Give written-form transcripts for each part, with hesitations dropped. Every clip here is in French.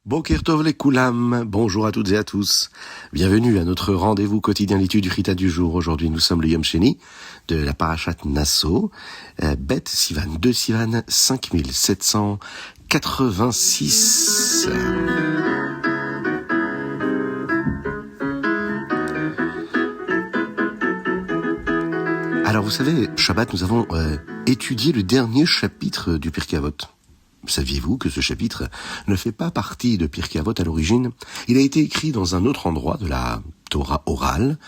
Boker Tov les Koulam, bonjour à toutes et à tous. Bienvenue à notre rendez-vous quotidien d'étude du Chita du jour. Aujourd'hui, nous sommes le Yom Sheni de la Parashat Nasso, Bet Sivan 2 Sivan 5786. Alors vous savez, Shabbat, nous avons étudié le dernier chapitre du Pirkei Avot. Saviez-vous que ce chapitre ne fait pas partie de Pirkei Avot à l'origine? Il a été écrit dans un autre endroit de la Torah orale,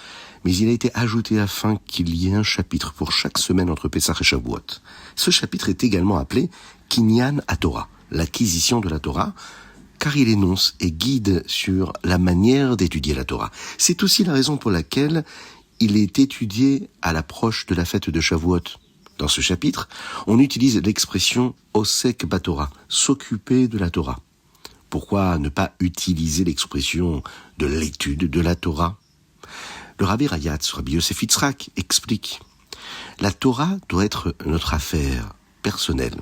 mais il a été ajouté afin qu'il y ait un chapitre pour chaque semaine entre Pessah et Shavuot. Ce chapitre est également appelé Kinyan HaTorah, l'acquisition de la Torah, car il énonce et guide sur la manière d'étudier la Torah. C'est aussi la raison pour laquelle il est étudié à l'approche de la fête de Shavuot. Dans ce chapitre, on utilise l'expression « osek batorah », s'occuper de la Torah. Pourquoi ne pas utiliser l'expression de l'étude de la Torah? Le Rabbi Rayatz, Rabbi Yosef Yitzhak, explique « La Torah doit être notre affaire personnelle.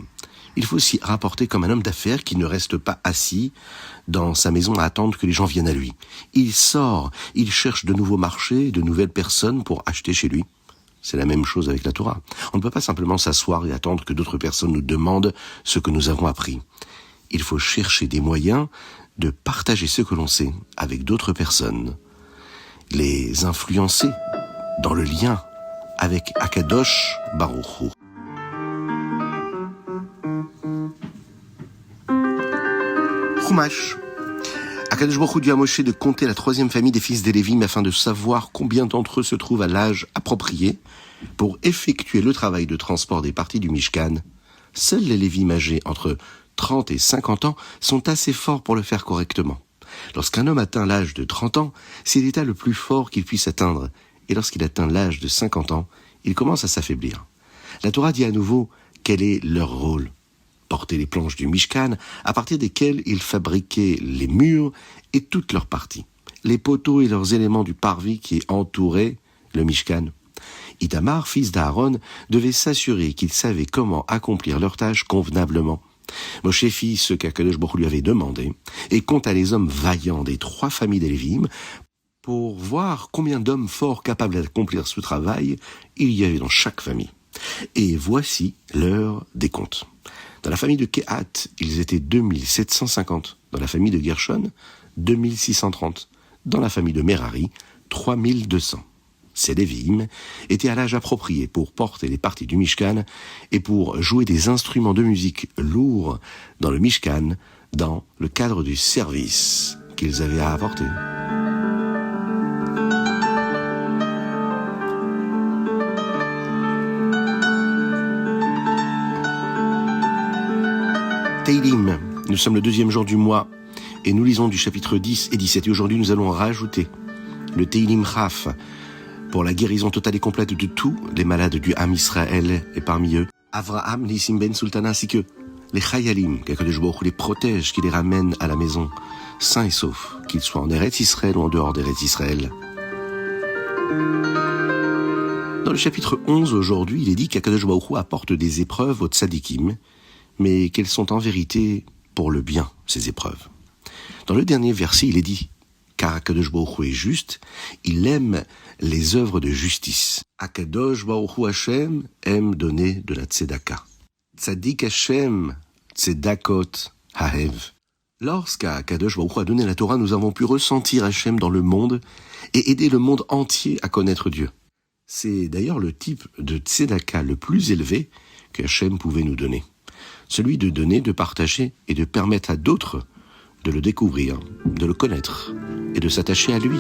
Il faut s'y rapporter comme un homme d'affaires qui ne reste pas assis dans sa maison à attendre que les gens viennent à lui. Il sort, il cherche de nouveaux marchés, de nouvelles personnes pour acheter chez lui. » C'est la même chose avec la Torah. On ne peut pas simplement s'asseoir et attendre que d'autres personnes nous demandent ce que nous avons appris. Il faut chercher des moyens de partager ce que l'on sait avec d'autres personnes, les influencer dans le lien avec Akadosh Baruch Hu. Chumash. Akadosh Baruch Hu dit à Moshe de compter la troisième famille des fils des Lévim afin de savoir combien d'entre eux se trouvent à l'âge approprié pour effectuer le travail de transport des parties du Mishkan. Seuls les Lévim âgés entre 30 et 50 ans sont assez forts pour le faire correctement. Lorsqu'un homme atteint l'âge de 30 ans, c'est l'état le plus fort qu'il puisse atteindre. Et lorsqu'il atteint l'âge de 50 ans, il commence à s'affaiblir. La Torah dit à nouveau quel est leur rôle. Porter les planches du Mishkan, à partir desquelles ils fabriquaient les murs et toutes leurs parties, les poteaux et leurs éléments du parvis qui entouraient le Mishkan. Itamar, fils d'Aaron, devait s'assurer qu'ils savaient comment accomplir leur tâche convenablement. Moshe fit ce qu'Akadosh Baruch Hu lui avait demandé et compta les hommes vaillants des trois familles des Lévim pour voir combien d'hommes forts capables d'accomplir ce travail il y avait dans chaque famille. Et voici l'heure des comptes. Dans la famille de Kehat, ils étaient 2750. Dans la famille de Gershon, 2630. Dans la famille de Merari, 3200. Ces Lévim étaient à l'âge approprié pour porter les parties du Mishkan et pour jouer des instruments de musique lourds dans le Mishkan dans le cadre du service qu'ils avaient à apporter. Teilim, nous sommes le deuxième jour du mois et nous lisons du chapitre 10 et 17 et aujourd'hui nous allons rajouter le Teilim Chaf pour la guérison totale et complète de tous les malades du Ham Israël et parmi eux Avraham, Nissim Ben Sultana ainsi que les Chayalim, qu'Akadosh Baruch Hu les protège, qui les ramène à la maison sains et saufs, qu'ils soient en Eretz Israël ou en dehors d'Eretz Israël. Dans le chapitre 11 aujourd'hui, il est dit qu'Akadosh Baruch Hu apporte des épreuves aux tzadikim, mais qu'elles sont en vérité pour le bien, ces épreuves. Dans le dernier verset, il est dit, car Akadosh Baruch Hu est juste, il aime les œuvres de justice. Akadosh Baruch Hu Hashem aime donner de la tzedaka. Tzadik Hashem, tzedakot haev. Lorsqu'Akadosh Baruch Hu a donné la Torah, nous avons pu ressentir Hashem dans le monde et aider le monde entier à connaître Dieu. C'est d'ailleurs le type de tzedaka le plus élevé que Hashem pouvait nous donner. Celui de donner, de partager et de permettre à d'autres de le découvrir, de le connaître et de s'attacher à lui.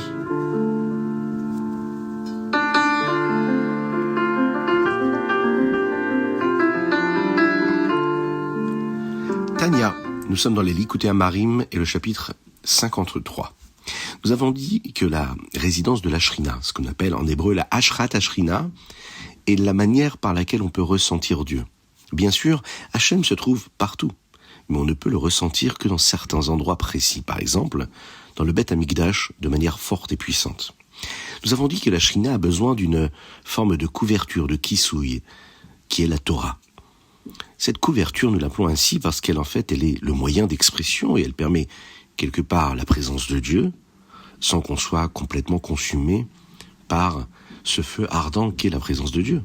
Tania, nous sommes dans les Likutei Amarim et le chapitre 53. Nous avons dit que la résidence de la Shrina, ce qu'on appelle en hébreu la Ashrat Ashrina, est la manière par laquelle on peut ressentir Dieu. Bien sûr, Hachem se trouve partout, mais on ne peut le ressentir que dans certains endroits précis, par exemple dans le Beth Amikdash de manière forte et puissante. Nous avons dit que la Shrina a besoin d'une forme de couverture, de kissouille, qui est la Torah. Cette couverture, nous l'appelons ainsi parce qu'elle, en fait, elle est le moyen d'expression et elle permet quelque part la présence de Dieu, sans qu'on soit complètement consumé par ce feu ardent qu'est la présence de Dieu.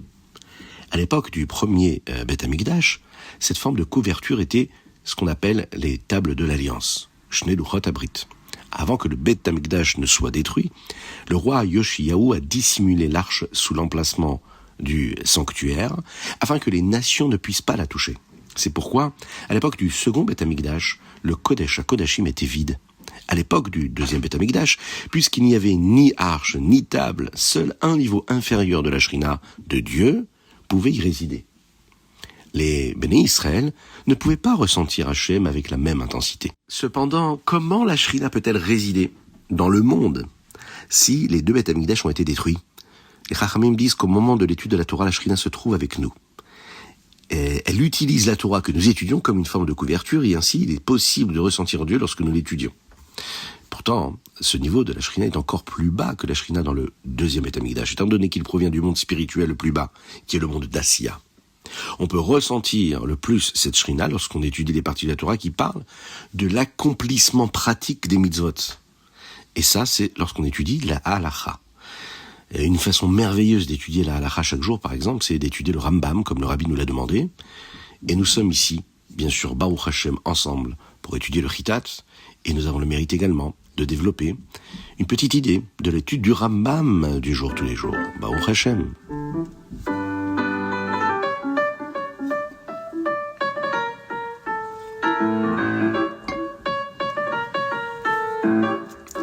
À l'époque du premier Beth Amikdash, cette forme de couverture était ce qu'on appelle les tables de l'Alliance, Shnei Luchot Habrit. Avant que le Beth Amikdash ne soit détruit, le roi Yoshiyahu a dissimulé l'arche sous l'emplacement du sanctuaire, afin que les nations ne puissent pas la toucher. C'est pourquoi, à l'époque du second Beth Amikdash, le Kodesh HaKodashim était vide. À l'époque du deuxième Beth Amikdash, puisqu'il n'y avait ni arche, ni table, seul un niveau inférieur de la Shrina de Dieu pouvait y résider. Les Béné Israël ne pouvaient pas ressentir Hachem avec la même intensité. Cependant, comment la Shrina peut-elle résider dans le monde si les deux Beth Amikdash ont été détruits? Les Chachamim disent qu'au moment de l'étude de la Torah, la Shrina se trouve avec nous. Et elle utilise la Torah que nous étudions comme une forme de couverture, et ainsi il est possible de ressentir Dieu lorsque nous l'étudions. Pourtant, ce niveau de la Shrina est encore plus bas que la Shrina dans le deuxième Beth Amikdash, étant donné qu'il provient du monde spirituel le plus bas, qui est le monde d'Asiya. On peut ressentir le plus cette Shrina lorsqu'on étudie les parties de la Torah qui parlent de l'accomplissement pratique des mitzvot. Et ça, c'est lorsqu'on étudie la halacha. Une façon merveilleuse d'étudier la halacha chaque jour, par exemple, c'est d'étudier le Rambam, comme le Rabbi nous l'a demandé. Et nous sommes ici, bien sûr, Baruch Hashem, ensemble, pour étudier le Chitat. Et nous avons le mérite également de développer une petite idée de l'étude du Rambam du jour tous les jours. Baruch Hashem.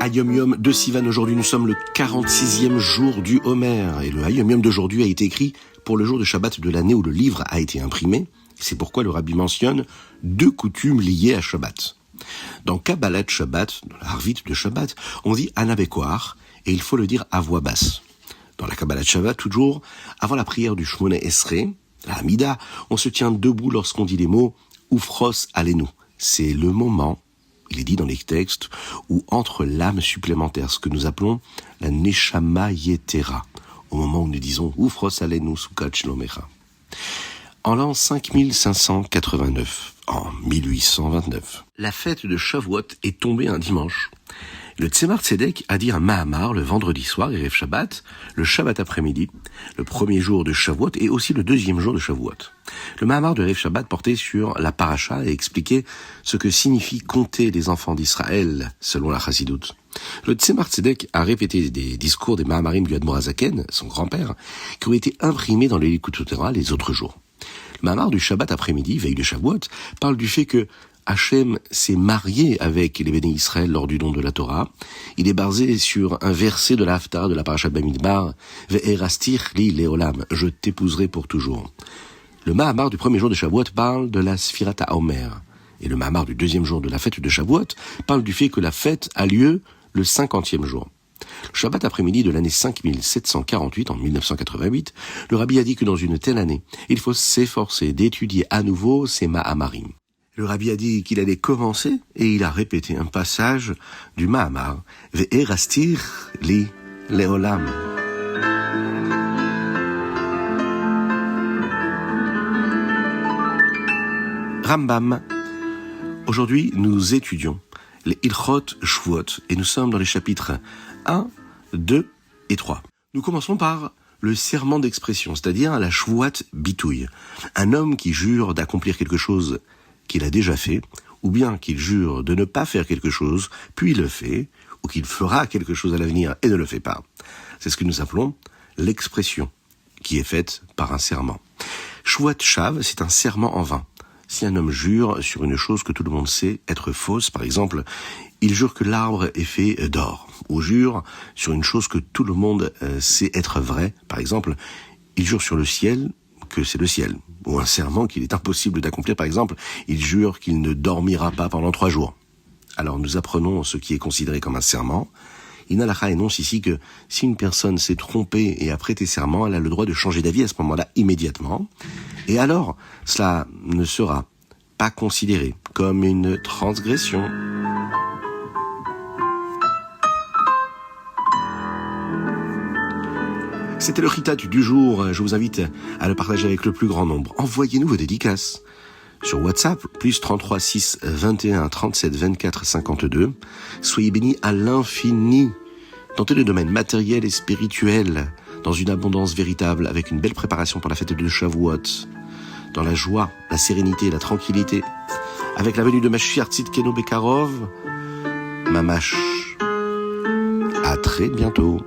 Hayom Yom de Sivan, aujourd'hui nous sommes le 46e jour du Homer, et le Hayom Yom d'aujourd'hui a été écrit pour le jour de Shabbat de l'année où le livre a été imprimé. C'est pourquoi le Rabbi mentionne deux coutumes liées à Shabbat. Dans Kabbalat Shabbat, dans la Harvit de Shabbat, on dit Anabekoar, et il faut le dire à voix basse. Dans la Kabbalat Shabbat, toujours, avant la prière du Shmona Esrei, la Hamida, on se tient debout lorsqu'on dit les mots Ufros Alenu. C'est le moment, il est dit dans les textes, où entre l'âme supplémentaire, ce que nous appelons la Neshama Yetera, au moment où nous disons Ufros Alenu Sukat Shlomecha. En l'an 5589, en 1829, la fête de Shavuot est tombée un dimanche. Le Tzemar Tzedek a dit un Mahamar le vendredi soir, Erev Shabbat, le Shabbat après-midi, le premier jour de Shavuot et aussi le deuxième jour de Shavuot. Le Mahamar de Erev Shabbat portait sur la paracha et expliquait ce que signifie compter les enfants d'Israël selon la Chassidoute. Le Tzemar Tzedek a répété des discours des Mahamarim du Admor HaZaken, son grand-père, qui ont été imprimés dans les Likutei Torah les autres jours. Le Mahamar du Shabbat après-midi, veille de Shavuot, parle du fait que Hachem s'est marié avec les Béné Israël lors du don de la Torah. Il est basé sur un verset de la Haftarah de la Parashat Bamidbar, Ve'erastir li leolam, je t'épouserai pour toujours. Le Mahamar du premier jour de Shavuot parle de la Sfirat HaOmer. Et le Mahamar du deuxième jour de la fête de Shavuot parle du fait que la fête a lieu le 50e jour. Le Shabbat après-midi de l'année 5748, en 1988, le Rabbi a dit que dans une telle année, il faut s'efforcer d'étudier à nouveau ces Mahamarim. Le Rabbi a dit qu'il allait commencer et il a répété un passage du Mahamar, Ve'erastir li leolam. Rambam. Aujourd'hui, nous étudions les Ilchot Shvuot et nous sommes dans les chapitres 1, 2 et 3. Nous commençons par le serment d'expression, c'est-à-dire la Shvuat Bitouille. Un homme qui jure d'accomplir quelque chose qu'il a déjà fait, ou bien qu'il jure de ne pas faire quelque chose, puis il le fait, ou qu'il fera quelque chose à l'avenir et ne le fait pas. C'est ce que nous appelons l'expression, qui est faite par un serment. Shvuat Shav, c'est un serment en vain. Si un homme jure sur une chose que tout le monde sait être fausse, par exemple, il jure que l'arbre est fait d'or, ou jure sur une chose que tout le monde sait être vraie, par exemple, il jure sur le ciel que c'est le ciel, ou un serment qu'il est impossible d'accomplir, par exemple, il jure qu'il ne dormira pas pendant 3 jours. Alors nous apprenons ce qui est considéré comme un serment. Inalacha énonce ici que si une personne s'est trompée et a prêté serment, elle a le droit de changer d'avis à ce moment-là immédiatement, et alors cela ne sera pas considéré comme une transgression. C'était le Chitat du jour, je vous invite à le partager avec le plus grand nombre. Envoyez-nous vos dédicaces sur WhatsApp, plus 33 6 21 37 24 52. Soyez bénis à l'infini dans tous les domaines matériels et spirituels, dans une abondance véritable, avec une belle préparation pour la fête de Shavuot, dans la joie, la sérénité et la tranquillité, avec la venue de Mashiach Tzidkenu Bekarov, Mamash. À très bientôt.